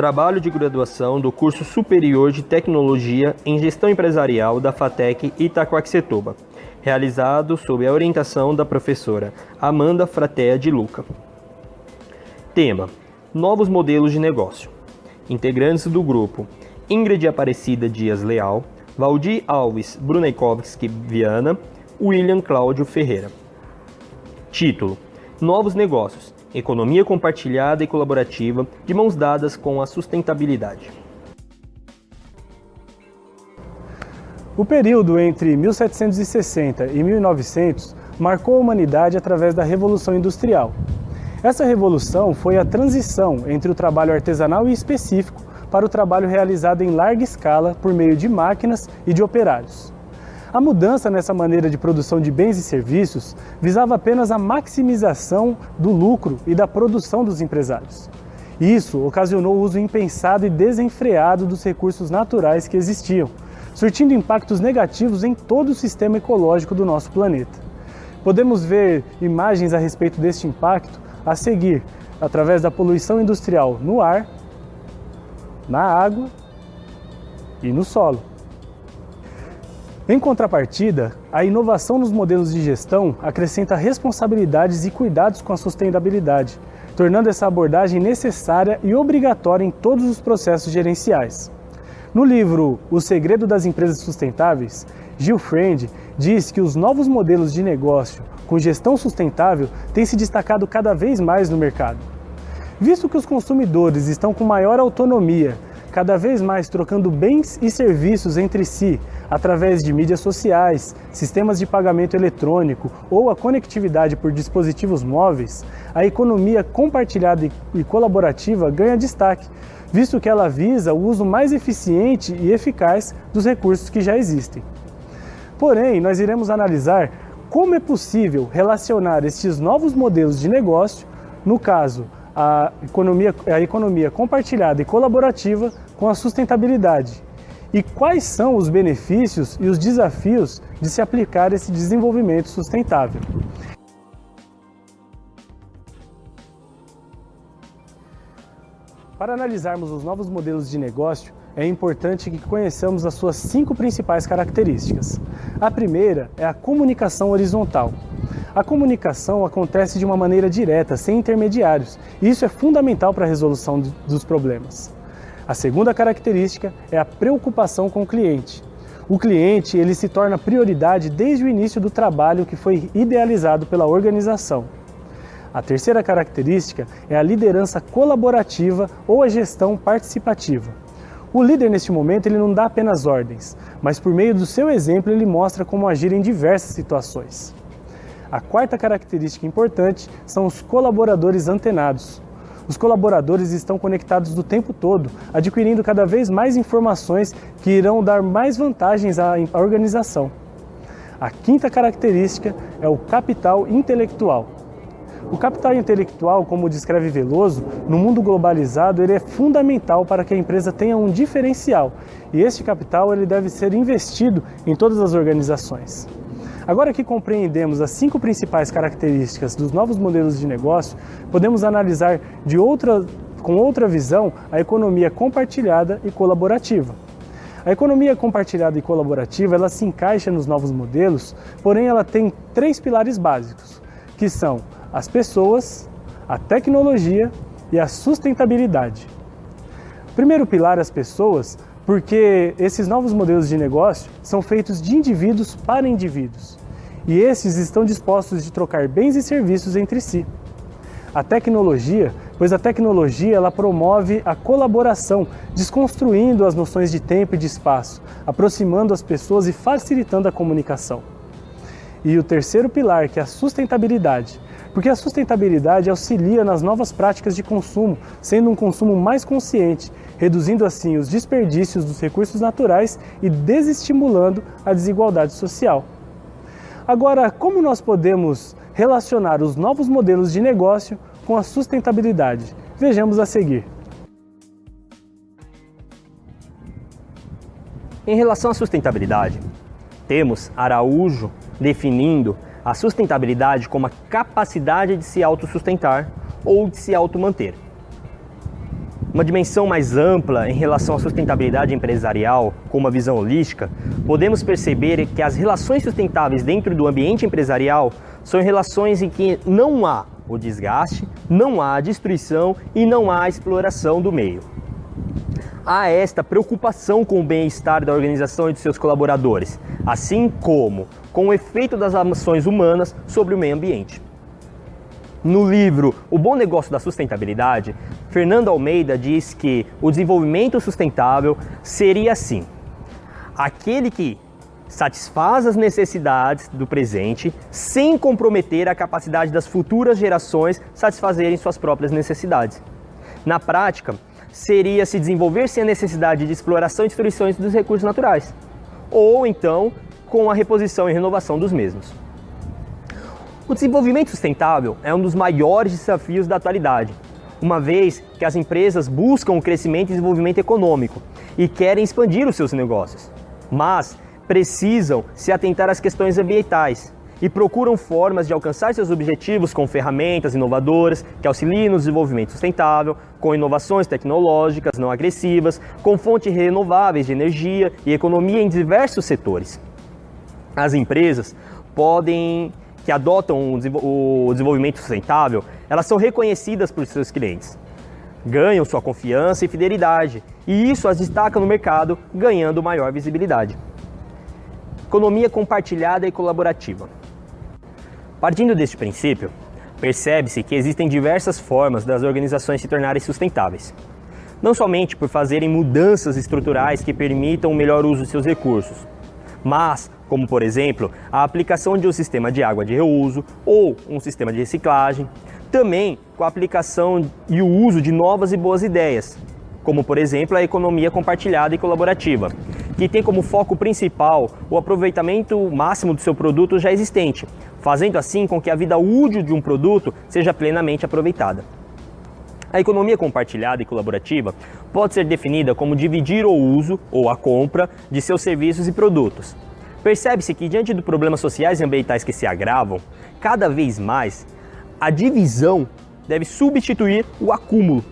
Trabalho de graduação do curso superior de tecnologia em gestão empresarial da FATEC Itaquaquecetuba, realizado sob a orientação da professora Amanda Fratea de Luca. Tema: Novos modelos de negócio. Integrantes do grupo: Ingrid Aparecida Dias Leal, Valdir Alves Bruneikovski Viana, William Cláudio Ferreira. Título: Novos negócios, economia compartilhada e colaborativa de mãos dadas com a sustentabilidade. O período entre 1760 e 1900 marcou a humanidade através da Revolução Industrial. Essa revolução foi a transição entre o trabalho artesanal e específico para o trabalho realizado em larga escala por meio de máquinas e de operários. A mudança nessa maneira de produção de bens e serviços visava apenas a maximização do lucro e da produção dos empresários. Isso ocasionou o uso impensado e desenfreado dos recursos naturais que existiam, surtindo impactos negativos em todo o sistema ecológico do nosso planeta. Podemos ver imagens a respeito deste impacto a seguir, através da poluição industrial no ar, na água e no solo. Em contrapartida, a inovação nos modelos de gestão acrescenta responsabilidades e cuidados com a sustentabilidade, tornando essa abordagem necessária e obrigatória em todos os processos gerenciais. No livro O Segredo das Empresas Sustentáveis, Gil Friend diz que os novos modelos de negócio com gestão sustentável têm se destacado cada vez mais no mercado. Visto que os consumidores estão com maior autonomia, cada vez mais trocando bens e serviços entre si, através de mídias sociais, sistemas de pagamento eletrônico ou a conectividade por dispositivos móveis, a economia compartilhada e colaborativa ganha destaque, visto que ela visa o uso mais eficiente e eficaz dos recursos que já existem. Porém, nós iremos analisar como é possível relacionar estes novos modelos de negócio, no caso, a economia compartilhada e colaborativa, com a sustentabilidade. E quais são os benefícios e os desafios de se aplicar esse desenvolvimento sustentável? Para analisarmos os novos modelos de negócio, é importante que conheçamos as suas 5 principais características. A primeira é a comunicação horizontal. A comunicação acontece de uma maneira direta, sem intermediários, e isso é fundamental para a resolução dos problemas. A segunda característica é a preocupação com o cliente. O cliente ele se torna prioridade desde o início do trabalho que foi idealizado pela organização. A terceira característica é a liderança colaborativa ou a gestão participativa. O líder, neste momento, ele não dá apenas ordens, mas por meio do seu exemplo ele mostra como agir em diversas situações. A quarta característica importante são os colaboradores antenados. Os colaboradores estão conectados o tempo todo, adquirindo cada vez mais informações que irão dar mais vantagens à organização. A quinta característica é o capital intelectual. O capital intelectual, como descreve Veloso, no mundo globalizado, ele é fundamental para que a empresa tenha um diferencial, e este capital ele deve ser investido em todas as organizações. Agora que compreendemos as 5 principais características dos novos modelos de negócio, podemos analisar com outra visão a economia compartilhada e colaborativa. A economia compartilhada e colaborativa ela se encaixa nos novos modelos, porém ela tem 3 pilares básicos, que são as pessoas, a tecnologia e a sustentabilidade. O primeiro pilar, as pessoas, porque esses novos modelos de negócio são feitos de indivíduos para indivíduos, e esses estão dispostos de trocar bens e serviços entre si. A tecnologia, pois a tecnologia ela promove a colaboração, desconstruindo as noções de tempo e de espaço, aproximando as pessoas e facilitando a comunicação. E o terceiro pilar, que é a sustentabilidade, porque a sustentabilidade auxilia nas novas práticas de consumo, sendo um consumo mais consciente, reduzindo assim os desperdícios dos recursos naturais e desestimulando a desigualdade social. Agora, como nós podemos relacionar os novos modelos de negócio com a sustentabilidade? Vejamos a seguir. Em relação à sustentabilidade, temos Araújo definindo a sustentabilidade como a capacidade de se autossustentar ou de se automanter. uma dimensão mais ampla em relação à sustentabilidade empresarial, com uma visão holística, podemos perceber que as relações sustentáveis dentro do ambiente empresarial são relações em que não há o desgaste, não há a destruição e não há a exploração do meio. Há esta preocupação com o bem-estar da organização e de seus colaboradores, assim como com o efeito das ações humanas sobre o meio ambiente. No livro O Bom Negócio da Sustentabilidade, Fernando Almeida diz que o desenvolvimento sustentável seria assim: aquele que satisfaz as necessidades do presente sem comprometer a capacidade das futuras gerações satisfazerem suas próprias necessidades. Na prática, seria se desenvolver sem a necessidade de exploração e destruição dos recursos naturais, ou então com a reposição e renovação dos mesmos. O desenvolvimento sustentável é um dos maiores desafios da atualidade, uma vez que as empresas buscam o crescimento e desenvolvimento econômico e querem expandir os seus negócios, mas precisam se atentar às questões ambientais e procuram formas de alcançar seus objetivos com ferramentas inovadoras que auxiliem no desenvolvimento sustentável, com inovações tecnológicas não agressivas, com fontes renováveis de energia e economia em diversos setores. As empresas que adotam o desenvolvimento sustentável, elas são reconhecidas por seus clientes, ganham sua confiança e fidelidade, e isso as destaca no mercado, ganhando maior visibilidade. Economia compartilhada e colaborativa. Partindo deste princípio, percebe-se que existem diversas formas das organizações se tornarem sustentáveis. Não somente por fazerem mudanças estruturais que permitam o melhor uso de seus recursos, mas, como por exemplo, a aplicação de um sistema de água de reuso ou um sistema de reciclagem, também com a aplicação e o uso de novas e boas ideias, como por exemplo a economia compartilhada e colaborativa, que tem como foco principal o aproveitamento máximo do seu produto já existente, fazendo assim com que a vida útil de um produto seja plenamente aproveitada. A economia compartilhada e colaborativa pode ser definida como dividir o uso ou a compra de seus serviços e produtos. Percebe-se que, diante dos problemas sociais e ambientais que se agravam, cada vez mais a divisão deve substituir o acúmulo.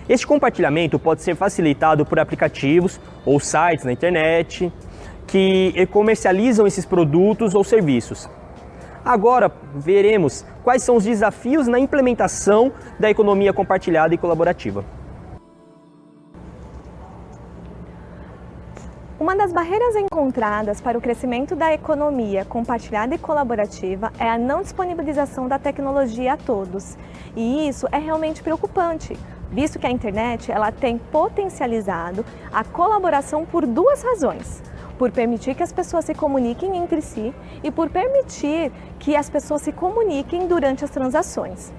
Este compartilhamento pode ser facilitado por aplicativos ou sites na internet que comercializam esses produtos ou serviços. Agora veremos quais são os desafios na implementação da economia compartilhada e colaborativa. Uma das barreiras encontradas para o crescimento da economia compartilhada e colaborativa é a não disponibilização da tecnologia a todos. E isso é realmente preocupante, visto que a internet ela tem potencializado a colaboração por duas razões: por permitir que as pessoas se comuniquem entre si e por permitir que as pessoas se comuniquem durante as transações.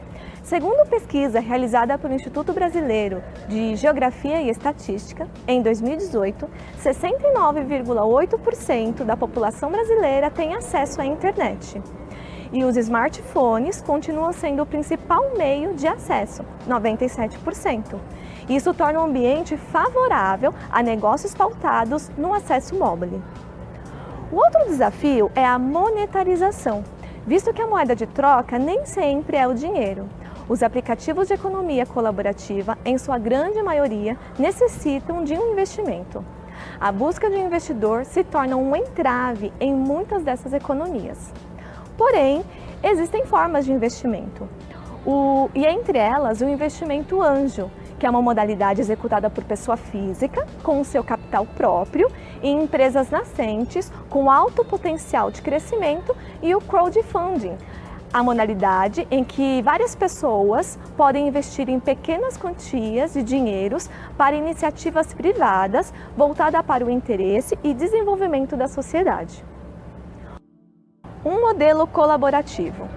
Segundo pesquisa realizada pelo Instituto Brasileiro de Geografia e Estatística, em 2018, 69,8% da população brasileira tem acesso à internet. E os smartphones continuam sendo o principal meio de acesso, 97%. Isso torna um ambiente favorável a negócios pautados no acesso móvel. O outro desafio é a monetarização, visto que a moeda de troca nem sempre é o dinheiro. Os aplicativos de economia colaborativa, em sua grande maioria, necessitam de um investimento. A busca de um investidor se torna um entrave em muitas dessas economias. Porém, existem formas de investimento, e entre elas o investimento anjo, que é uma modalidade executada por pessoa física, com o seu capital próprio, em empresas nascentes, com alto potencial de crescimento, e o crowdfunding, a modalidade em que várias pessoas podem investir em pequenas quantias de dinheiros para iniciativas privadas voltadas para o interesse e desenvolvimento da sociedade. Um modelo colaborativo.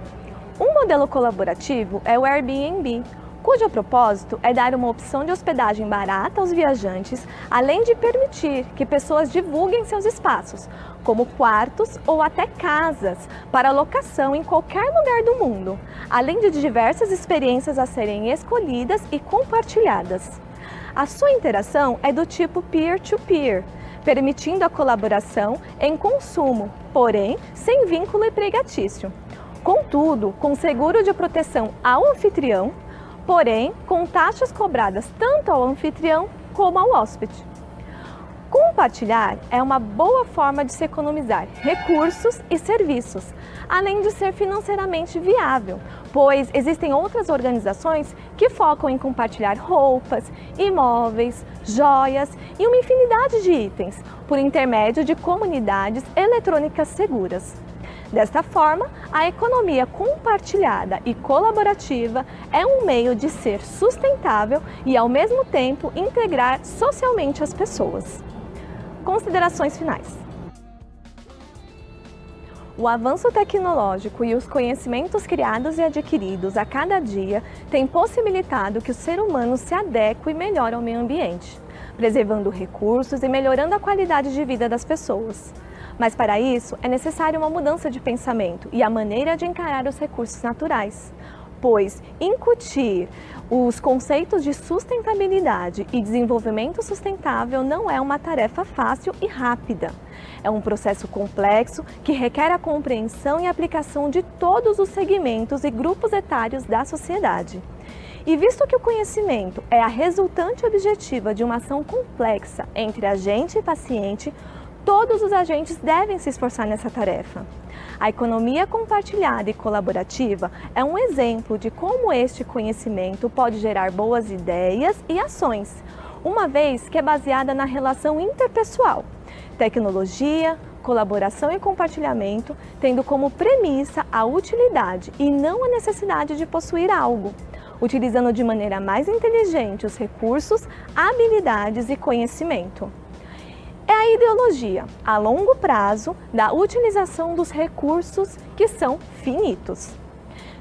Um modelo colaborativo é o Airbnb, cujo propósito é dar uma opção de hospedagem barata aos viajantes, além de permitir que pessoas divulguem seus espaços, como quartos ou até casas, para locação em qualquer lugar do mundo, além de diversas experiências a serem escolhidas e compartilhadas. A sua interação é do tipo peer-to-peer, permitindo a colaboração em consumo, porém sem vínculo empregatício. Contudo, com seguro de proteção ao anfitrião, porém com taxas cobradas tanto ao anfitrião como ao hóspede. Compartilhar é uma boa forma de se economizar recursos e serviços, além de ser financeiramente viável, pois existem outras organizações que focam em compartilhar roupas, imóveis, joias e uma infinidade de itens, por intermédio de comunidades eletrônicas seguras. Desta forma, a economia compartilhada e colaborativa é um meio de ser sustentável e, ao mesmo tempo, integrar socialmente as pessoas. Considerações finais. O avanço tecnológico e os conhecimentos criados e adquiridos a cada dia têm possibilitado que o ser humano se adeque melhor ao meio ambiente, preservando recursos e melhorando a qualidade de vida das pessoas. Mas para isso é necessária uma mudança de pensamento e a maneira de encarar os recursos naturais, pois incutir os conceitos de sustentabilidade e desenvolvimento sustentável não é uma tarefa fácil e rápida. É um processo complexo que requer a compreensão e aplicação de todos os segmentos e grupos etários da sociedade. E visto que o conhecimento é a resultante objetiva de uma ação complexa entre agente e paciente, todos os agentes devem se esforçar nessa tarefa. A economia compartilhada e colaborativa é um exemplo de como este conhecimento pode gerar boas ideias e ações, uma vez que é baseada na relação interpessoal, tecnologia, colaboração e compartilhamento, tendo como premissa a utilidade e não a necessidade de possuir algo, utilizando de maneira mais inteligente os recursos, habilidades e conhecimento. É a ideologia, a longo prazo, da utilização dos recursos que são finitos.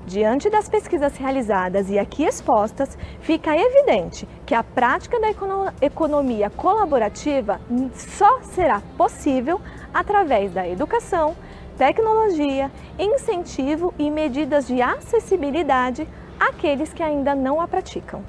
Diante das pesquisas realizadas e aqui expostas, fica evidente que a prática da economia colaborativa só será possível através da educação, tecnologia, incentivo e medidas de acessibilidade àqueles que ainda não a praticam.